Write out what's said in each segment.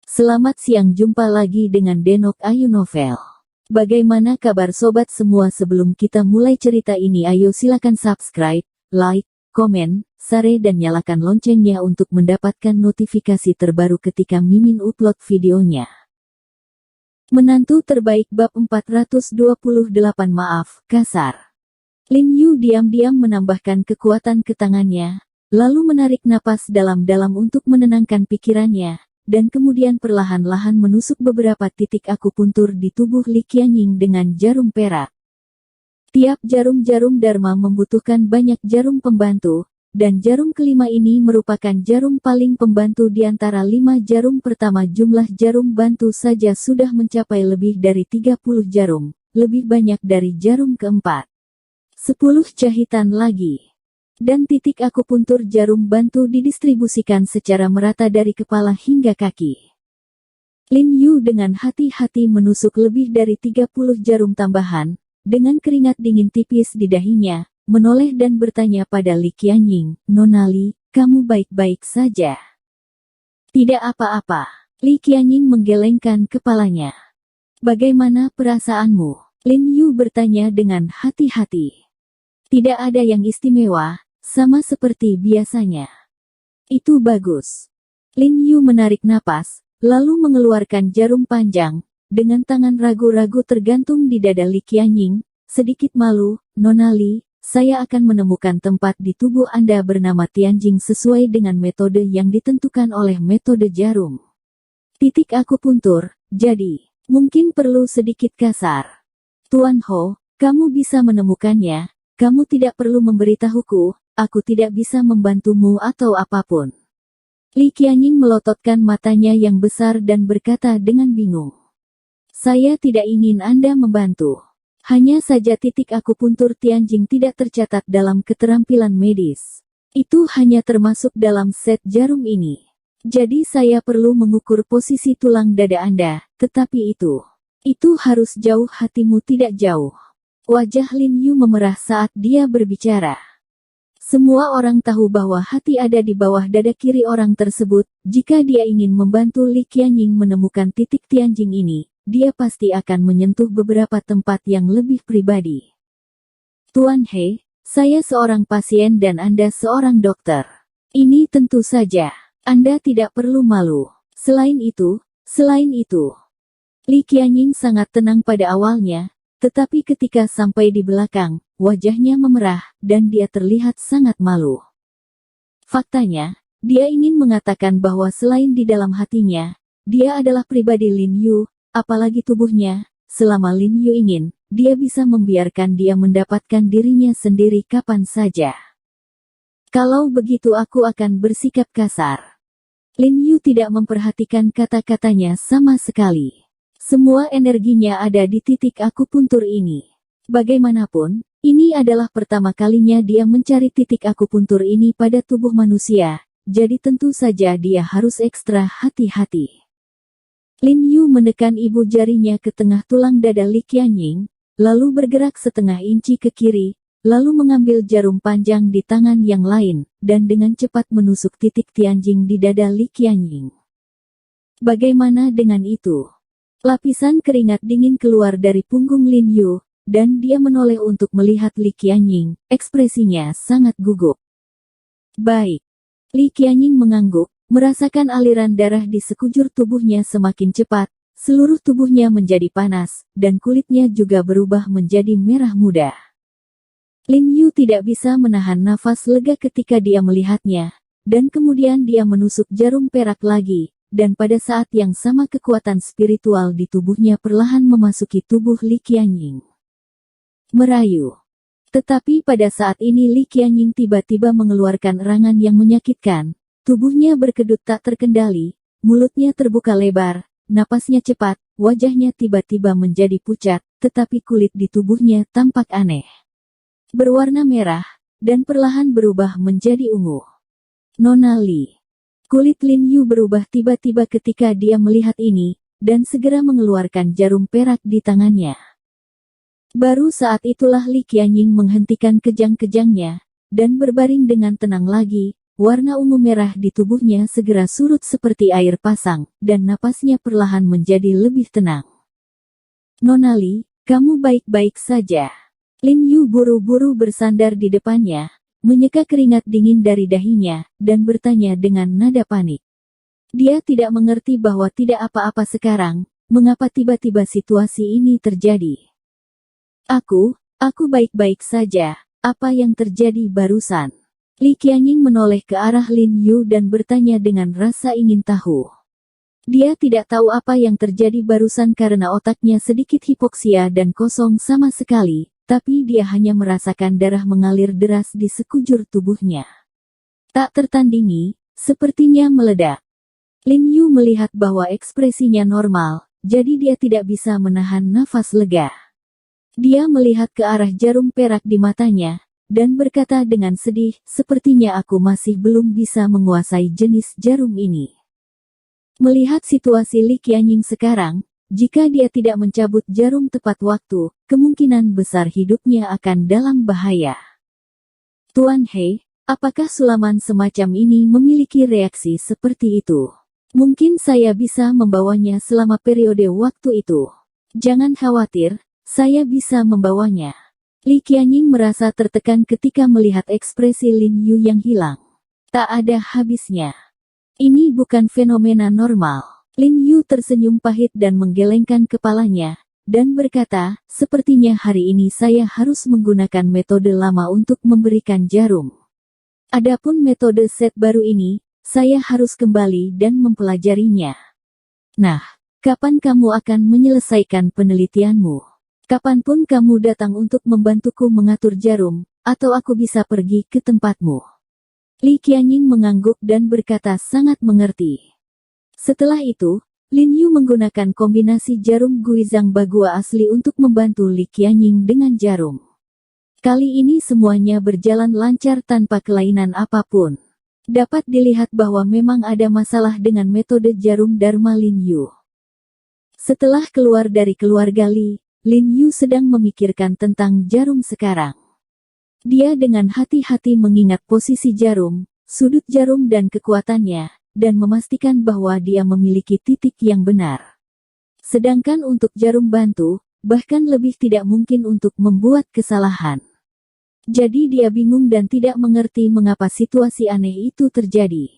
Selamat siang, jumpa lagi dengan Denok Ayu Novel. Bagaimana kabar sobat semua? Sebelum kita mulai cerita ini, ayo silakan subscribe, like, komen, share dan nyalakan loncengnya untuk mendapatkan notifikasi terbaru ketika Mimin upload videonya. Menantu terbaik bab 428. Maaf, kasar. Lin Yu diam-diam menambahkan kekuatan ke tangannya, lalu menarik napas dalam-dalam untuk menenangkan pikirannya, dan kemudian perlahan-lahan menusuk beberapa titik akupuntur di tubuh Li Qianying dengan jarum perak. Tiap jarum-jarum Dharma membutuhkan banyak jarum pembantu, dan jarum kelima ini merupakan jarum paling pembantu di antara 5 jarum pertama. Jumlah jarum bantu saja sudah mencapai lebih dari 30 jarum, lebih banyak dari jarum keempat. 10 jahitan lagi. Dan titik akupuntur jarum bantu didistribusikan secara merata dari kepala hingga kaki. Lin Yu dengan hati-hati menusuk lebih dari 30 jarum tambahan, dengan keringat dingin tipis di dahinya, menoleh dan bertanya pada Li Qianying, "Nona Li, kamu baik-baik saja?" "Tidak apa-apa." Li Qianying menggelengkan kepalanya. "Bagaimana perasaanmu?" Lin Yu bertanya dengan hati-hati. "Tidak ada yang istimewa, sama seperti biasanya." "Itu bagus." Lin Yu menarik napas, lalu mengeluarkan jarum panjang, dengan tangan ragu-ragu tergantung di dada Li Qianying, sedikit malu, "Nona Li, saya akan menemukan tempat di tubuh Anda bernama Tianjing sesuai dengan metode yang ditentukan oleh metode jarum. Titik akupuntur, jadi, mungkin perlu sedikit kasar. Tuan Ho, kamu bisa menemukannya. Kamu tidak perlu memberitahuku, aku tidak bisa membantumu atau apapun." Li Qianying melototkan matanya yang besar dan berkata dengan bingung. "Saya tidak ingin Anda membantu. Hanya saja titik akupuntur Tianjing tidak tercatat dalam keterampilan medis. Itu hanya termasuk dalam set jarum ini. Jadi saya perlu mengukur posisi tulang dada Anda, tetapi itu harus jauh, hatimu tidak jauh." Wajah Lin Yu memerah saat dia berbicara. Semua orang tahu bahwa hati ada di bawah dada kiri orang tersebut. Jika dia ingin membantu Li Qianying menemukan titik Tianjing ini, dia pasti akan menyentuh beberapa tempat yang lebih pribadi. "Tuan He, saya seorang pasien dan Anda seorang dokter. Ini tentu saja. Anda tidak perlu malu. Selain itu, Li Qianying sangat tenang pada awalnya, tetapi ketika sampai di belakang, wajahnya memerah, dan dia terlihat sangat malu. Faktanya, dia ingin mengatakan bahwa selain di dalam hatinya, dia adalah pribadi Lin Yu, apalagi tubuhnya, selama Lin Yu ingin, dia bisa membiarkan dia mendapatkan dirinya sendiri kapan saja. "Kalau begitu aku akan bersikap kasar." Lin Yu tidak memperhatikan kata-katanya sama sekali. Semua energinya ada di titik akupuntur ini. Bagaimanapun, ini adalah pertama kalinya dia mencari titik akupuntur ini pada tubuh manusia, jadi tentu saja dia harus ekstra hati-hati. Lin Yu menekan ibu jarinya ke tengah tulang dada Li Qianying, lalu bergerak setengah inci ke kiri, lalu mengambil jarum panjang di tangan yang lain, dan dengan cepat menusuk titik Tianjing di dada Li Qianying. Bagaimana dengan itu? Lapisan keringat dingin keluar dari punggung Lin Yu, dan dia menoleh untuk melihat Li Qianying, ekspresinya sangat gugup. "Baik." Li Qianying mengangguk, merasakan aliran darah di sekujur tubuhnya semakin cepat, seluruh tubuhnya menjadi panas, dan kulitnya juga berubah menjadi merah muda. Lin Yu tidak bisa menahan nafas lega ketika dia melihatnya, dan kemudian dia menusuk jarum perak lagi, dan pada saat yang sama kekuatan spiritual di tubuhnya perlahan memasuki tubuh Li Qianying. Merayu. Tetapi pada saat ini Li Qianying tiba-tiba mengeluarkan erangan yang menyakitkan, tubuhnya berkedut tak terkendali, mulutnya terbuka lebar, napasnya cepat, wajahnya tiba-tiba menjadi pucat, tetapi kulit di tubuhnya tampak aneh. Berwarna merah, dan perlahan berubah menjadi ungu. "Nona Li." Kulit Lin Yu berubah tiba-tiba ketika dia melihat ini, dan segera mengeluarkan jarum perak di tangannya. Baru saat itulah Li Qianying menghentikan kejang-kejangnya, dan berbaring dengan tenang lagi, warna ungu merah di tubuhnya segera surut seperti air pasang, dan napasnya perlahan menjadi lebih tenang. "Nona Li, kamu baik-baik saja?" Lin Yu buru-buru bersandar di depannya, menyeka keringat dingin dari dahinya, dan bertanya dengan nada panik. Dia tidak mengerti bahwa tidak apa-apa sekarang, mengapa tiba-tiba situasi ini terjadi. Aku baik-baik saja, apa yang terjadi barusan?" Li Qianying menoleh ke arah Lin Yu dan bertanya dengan rasa ingin tahu. Dia tidak tahu apa yang terjadi barusan karena otaknya sedikit hipoksia dan kosong sama sekali, tapi dia hanya merasakan darah mengalir deras di sekujur tubuhnya. Tak tertandingi, sepertinya meledak. Lin Yu melihat bahwa ekspresinya normal, jadi dia tidak bisa menahan nafas lega. Dia melihat ke arah jarum perak di matanya, dan berkata dengan sedih, "Sepertinya aku masih belum bisa menguasai jenis jarum ini." Melihat situasi Li Qianying sekarang, jika dia tidak mencabut jarum tepat waktu, kemungkinan besar hidupnya akan dalam bahaya. "Tuan He, apakah sulaman semacam ini memiliki reaksi seperti itu? Mungkin saya bisa membawanya selama periode waktu itu." "Jangan khawatir, saya bisa membawanya." Li Qianying merasa tertekan ketika melihat ekspresi Lin Yu yang hilang. Tak ada habisnya. Ini bukan fenomena normal. Lin Yu tersenyum pahit dan menggelengkan kepalanya, dan berkata, "Sepertinya hari ini saya harus menggunakan metode lama untuk memberikan jarum. Adapun metode set baru ini, saya harus kembali dan mempelajarinya." "Nah, kapan kamu akan menyelesaikan penelitianmu? Kapanpun kamu datang untuk membantuku mengatur jarum, atau aku bisa pergi ke tempatmu." Li Qianying mengangguk dan berkata sangat mengerti. Setelah itu, Lin Yu menggunakan kombinasi jarum Guizhang Bagua asli untuk membantu Li Qianying dengan jarum. Kali ini semuanya berjalan lancar tanpa kelainan apapun. Dapat dilihat bahwa memang ada masalah dengan metode jarum Dharma Lin Yu. Setelah keluar dari keluarga Li, Lin Yu sedang memikirkan tentang jarum sekarang. Dia dengan hati-hati mengingat posisi jarum, sudut jarum dan kekuatannya, dan memastikan bahwa dia memiliki titik yang benar. Sedangkan untuk jarum bantu, bahkan lebih tidak mungkin untuk membuat kesalahan. Jadi dia bingung dan tidak mengerti mengapa situasi aneh itu terjadi.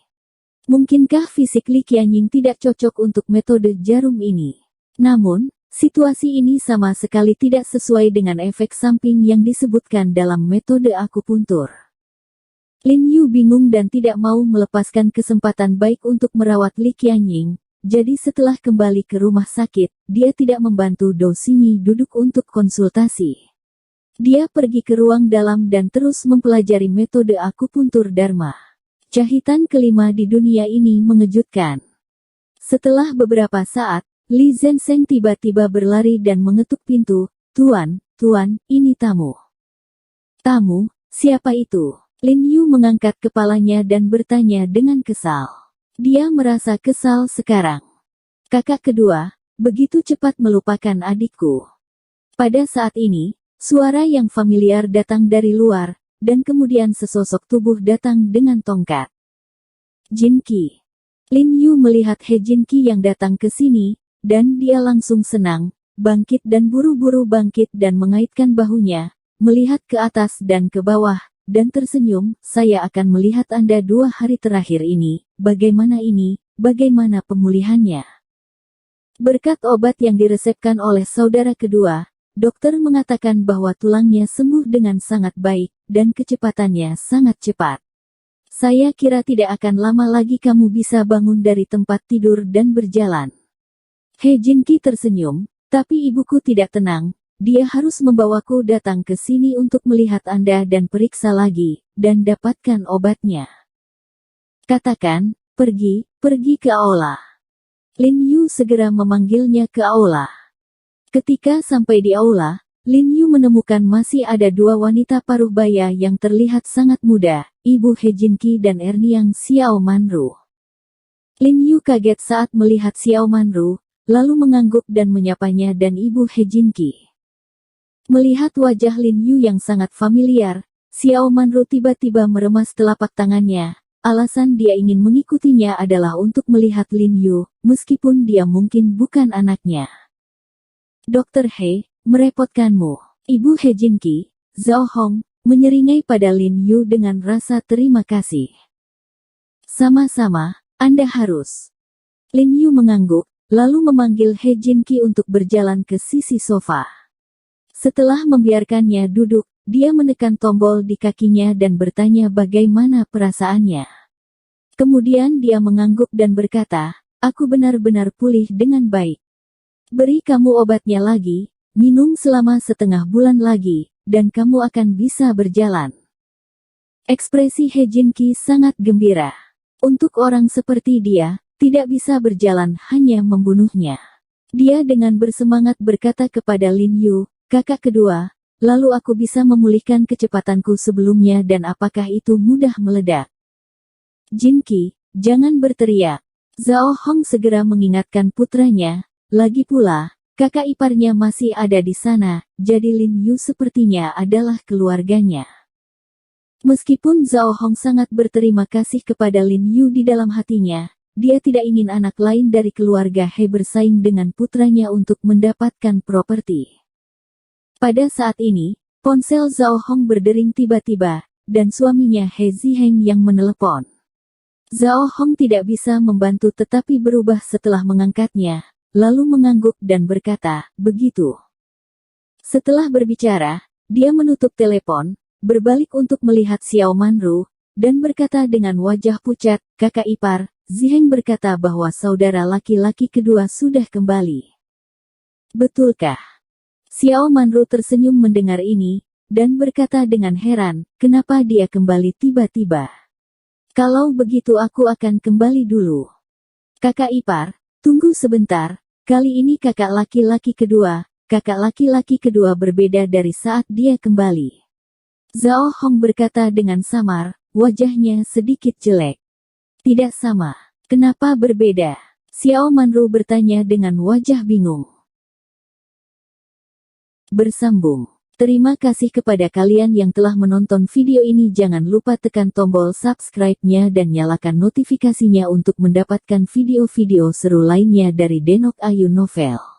Mungkinkah fisik Li Qianying tidak cocok untuk metode jarum ini? Namun, situasi ini sama sekali tidak sesuai dengan efek samping yang disebutkan dalam metode akupuntur. Lin Yu bingung dan tidak mau melepaskan kesempatan baik untuk merawat Li Qianying, jadi setelah kembali ke rumah sakit, dia tidak membantu Dou Xingyi duduk untuk konsultasi. Dia pergi ke ruang dalam dan terus mempelajari metode akupuntur Dharma. Jahitan kelima di dunia ini mengejutkan. Setelah beberapa saat, Li Zhensheng tiba-tiba berlari dan mengetuk pintu. Tuan, ini tamu." "Tamu? Siapa itu?" Lin Yu mengangkat kepalanya dan bertanya dengan kesal. Dia merasa kesal sekarang. "Kakak kedua, begitu cepat melupakan adikku." Pada saat ini, suara yang familiar datang dari luar, dan kemudian sesosok tubuh datang dengan tongkat. "Jin Qi." Lin Yu melihat He Jin Qi yang datang ke sini, dan dia langsung senang, bangkit dan buru-buru bangkit dan mengaitkan bahunya, melihat ke atas dan ke bawah, dan tersenyum, "Saya akan melihat Anda 2 hari terakhir ini, bagaimana ini, bagaimana pemulihannya?" Berkat obat yang diresepkan oleh saudara kedua, dokter mengatakan bahwa tulangnya sembuh dengan sangat baik, dan kecepatannya sangat cepat. "Saya kira tidak akan lama lagi kamu bisa bangun dari tempat tidur dan berjalan." He Jin Qi tersenyum, "Tapi ibuku tidak tenang, dia harus membawaku datang ke sini untuk melihat Anda dan periksa lagi, dan dapatkan obatnya. Katakan, pergi ke aula." Lin Yu segera memanggilnya ke aula. Ketika sampai di aula, Lin Yu menemukan masih ada 2 wanita paruh baya yang terlihat sangat muda, Ibu He Jin Qi dan Erniang Xiao Manru. Lin Yu kaget saat melihat Xiao Manru, lalu mengangguk dan menyapanya dan Ibu He Jin Qi. Melihat wajah Lin Yu yang sangat familiar, Xiao Manru tiba-tiba meremas telapak tangannya, Alasan dia ingin mengikutinya adalah untuk melihat Lin Yu, meskipun dia mungkin bukan anaknya. Dr. He, merepotkanmu. Ibu He Jinqi, Zhao Hong, menyeringai pada Lin Yu dengan rasa terima kasih. Sama-sama, Anda harus. Lin Yu mengangguk, lalu memanggil He Jinqi untuk berjalan ke sisi sofa. Setelah membiarkannya duduk, dia menekan tombol di kakinya dan bertanya bagaimana perasaannya. Kemudian dia mengangguk dan berkata, "Aku benar-benar pulih dengan baik. Beri kamu obatnya lagi, minum selama setengah bulan lagi, dan kamu akan bisa berjalan." Ekspresi He Jinqi sangat gembira. Untuk orang seperti dia, tidak bisa berjalan hanya membunuhnya. Dia dengan bersemangat berkata kepada Lin Yu, "Kakak kedua, lalu aku bisa memulihkan kecepatanku sebelumnya dan apakah itu mudah meledak?" "Jinqi, jangan berteriak." Zhao Hong segera mengingatkan putranya, "Lagi pula, kakak iparnya masih ada di sana, jadi Lin Yu sepertinya adalah keluarganya." Meskipun Zhao Hong sangat berterima kasih kepada Lin Yu di dalam hatinya, dia tidak ingin anak lain dari keluarga He bersaing dengan putranya untuk mendapatkan properti. Pada saat ini, ponsel Zhao Hong berdering tiba-tiba, dan suaminya He Ziheng yang menelepon. Zhao Hong tidak bisa membantu tetapi berubah setelah mengangkatnya, lalu mengangguk dan berkata, "Begitu." Setelah berbicara, dia menutup telepon, berbalik untuk melihat Xiao Manru, dan berkata dengan wajah pucat, "Kakak ipar." Ziheng berkata bahwa saudara laki-laki kedua sudah kembali. "Betulkah?" Xiao Manru tersenyum mendengar ini, dan berkata dengan heran, "Kenapa dia kembali tiba-tiba? Kalau begitu aku akan kembali dulu." "Kakak ipar, tunggu sebentar, kali ini kakak laki-laki kedua." Kakak laki-laki kedua berbeda dari saat dia kembali. Zhao Hong berkata dengan samar, wajahnya sedikit jelek. "Tidak sama. Kenapa berbeda?" Xiao Manru bertanya dengan wajah bingung. Bersambung. Terima kasih kepada kalian yang telah menonton video ini. Jangan lupa tekan tombol subscribe-nya dan nyalakan notifikasinya untuk mendapatkan video-video seru lainnya dari Denok Ayu Novel.